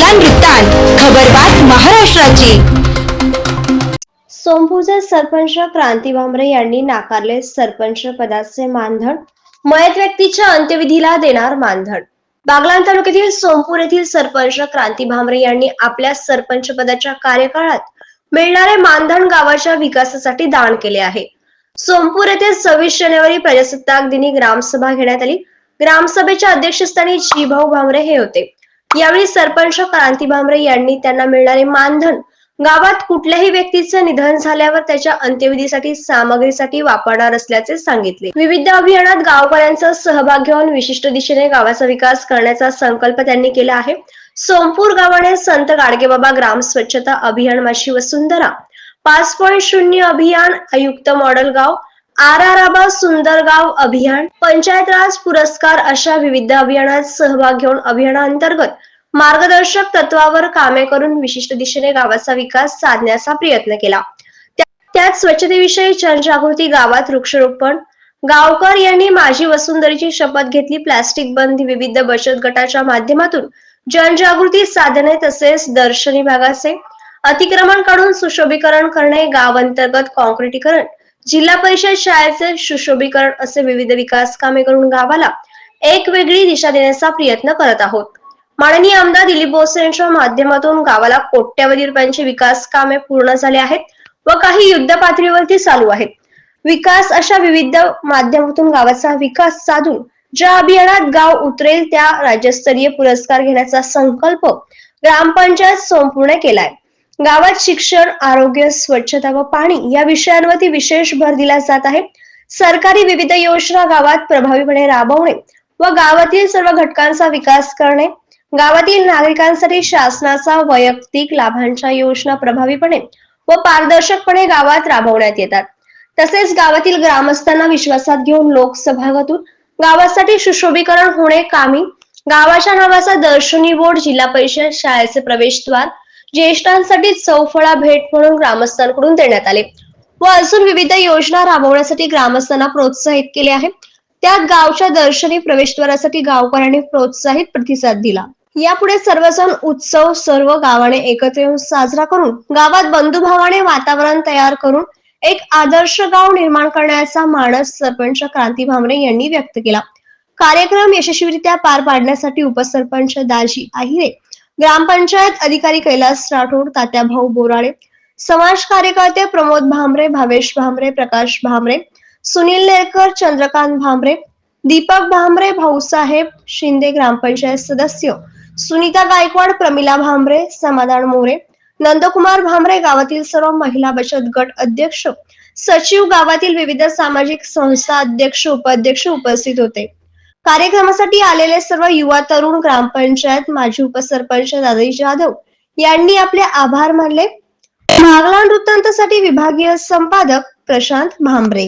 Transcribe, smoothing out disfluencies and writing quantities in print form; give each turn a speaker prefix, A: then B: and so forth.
A: बागलाण वृत्तांत, खबरबात महाराष्ट्राची।
B: सोमपूरचे सरपंच क्रांती भांबरे यांनी नाकारले सरपंच पदाचे मानधन, मयत व्यक्तीच्या अंत्यविधीला देणार मानधन। बागलाण तालुक्यातील सोमपूर येथील सरपंच क्रांती भांबरे यांनी आपल्या सरपंच पदाच्या कार्यकाळात मिळणारे मानधन गावाच्या विकासासाठी दान केले आहे। सोमपूर येथे 26 जानेवारी प्रजासत्ताक दिनी ग्रामसभा घेण्यात आली। ग्रामसभेच्या अध्यक्षस्थानी जीभाऊ भांबरे हे होते। यावेळी सरपंच क्रांती भांबरे यांनी त्यांना मिळणारे मानधन गावात कुठल्याही व्यक्तीचे निधन झाल्यावर त्याच्या अंत्यविधीसाठी सामग्रीसाठी वापरणार असल्याचे सांगितले। विविध अभियानात गावकऱ्यांचा सहभाग घेऊन विशिष्ट दिशेने गावाचा विकास करण्याचा संकल्प त्यांनी केला आहे। सोमपूर गावाने संत गाडगेबाबा ग्राम स्वच्छता अभियान, माझी वसुंधरा 5.0 अभियान, आयुक्त मॉडेल गाव, आराराबा सुंदर गाव अभियान, पंचायत राज पुरस्कार अशा विविध अभियानात सहभाग घेऊन अभियानांतर्गत मार्गदर्शक तत्वावर कामे करून विशिष्ट दिशेने गावाचा विकास साधण्याचा प्रयत्न केला। त्यात स्वच्छतेविषयी जनजागृती, गावात वृक्षारोपण, गावकर यांनी माझी वसुंधरेची शपथ घेतली। प्लास्टिक बंदी, विविध बचत गटाच्या माध्यमातून जनजागृती साधने, तसेच दर्शनी भागाचे अतिक्रमण काढून सुशोभीकरण करणे, गावांतर्गत कॉन्क्रिटीकरण, जिल्हा परिषद शाळेचे सुशोभीकरण असे विविध विकास कामे करून गावाला एक वेगळी दिशा देण्याचा प्रयत्न करत आहोत। माननीय आमदार दिलीप बोरसे यांच्या माध्यमातून गावाला कोट्यवधी रुपयांची विकास कामे पूर्ण झाले आहेत व काही युद्ध पातळीवरती चालू आहेत। विकास अशा विविध माध्यमातून गावाचा विकास साधून ज्या अभियानात गाव उतरेल त्या राज्यस्तरीय पुरस्कार घेण्याचा संकल्प ग्रामपंचायत सोमपूरने केलाय। गावात शिक्षण, आरोग्य, स्वच्छता व पाणी या विषयांवरती विशेष भर दिला जात आहे। सरकारी विविध योजना गावात प्रभावीपणे राबवणे व गावातील सर्व घटकांचा विकास करणे, गावातील नागरिकांसाठी शासनाचा वैयक्तिक लाभांच्या योजना प्रभावीपणे व पारदर्शकपणे गावात राबवण्यात येतात। तसेच गावातील ग्रामस्थांना विश्वासात घेऊन लोकसभागातून गावासाठी सुशोभीकरण होणे कामी, गावाच्या नावाचा दर्शनी बोर्ड, जिल्हा परिषद शाळेचे प्रवेशद्वार, ज्येष्ठांसाठी चौफळा भेट म्हणून ग्रामस्थांकडून देण्यात आले व अजून विविध योजना राबवण्यासाठी ग्रामस्थांना प्रोत्साहित केले आहे। त्यात गावच्या दर्शनी प्रवेशद्वारासाठी गावकऱ्यांनी प्रोत्साहित प्रतिसाद दिला। यापुढे सर्वजण उत्सव सर्व गावाने एकत्र येऊन साजरा करून गावात बंधुभावाने वातावरण तयार करून एक आदर्श गाव निर्माण करण्याचा मानस सरपंच क्रांती भांबरे यांनी व्यक्त केला। कार्यक्रम यशस्वीरित्या पार पाडण्यासाठी उपसरपंच दाजी आहिरे, ग्रामपंचायत अधिकारी कैलास राठोड, तात्याभाऊ बोराळे, समाज कार्यकर्ते प्रमोद भांबरे, भावेश भांबरे, प्रकाश भांबरे, सुनील नेरकर, चंद्रकांत भांबरे, दीपक भांबरे, भाऊसाहेब शिंदे, ग्रामपंचायत सदस्य सुनीता गायकवाड, प्रमिला भांबरे, समाधान मोरे, नंदकुमार भांबरे, गावातील सर्व महिला बचत गट अध्यक्ष, सचिव, गावातील विविध सामाजिक संस्था अध्यक्ष, उपाध्यक्ष उपस्थित होते। कार्यक्रमासाठी आलेले सर्व युवा तरुण, ग्रामपंचायत माजी उपसरपंच दादाजी जाधव यांनी आपले आभार मानले। बागलाण वृत्तांतसाठी विभागीय संपादक प्रशांत भांबरे।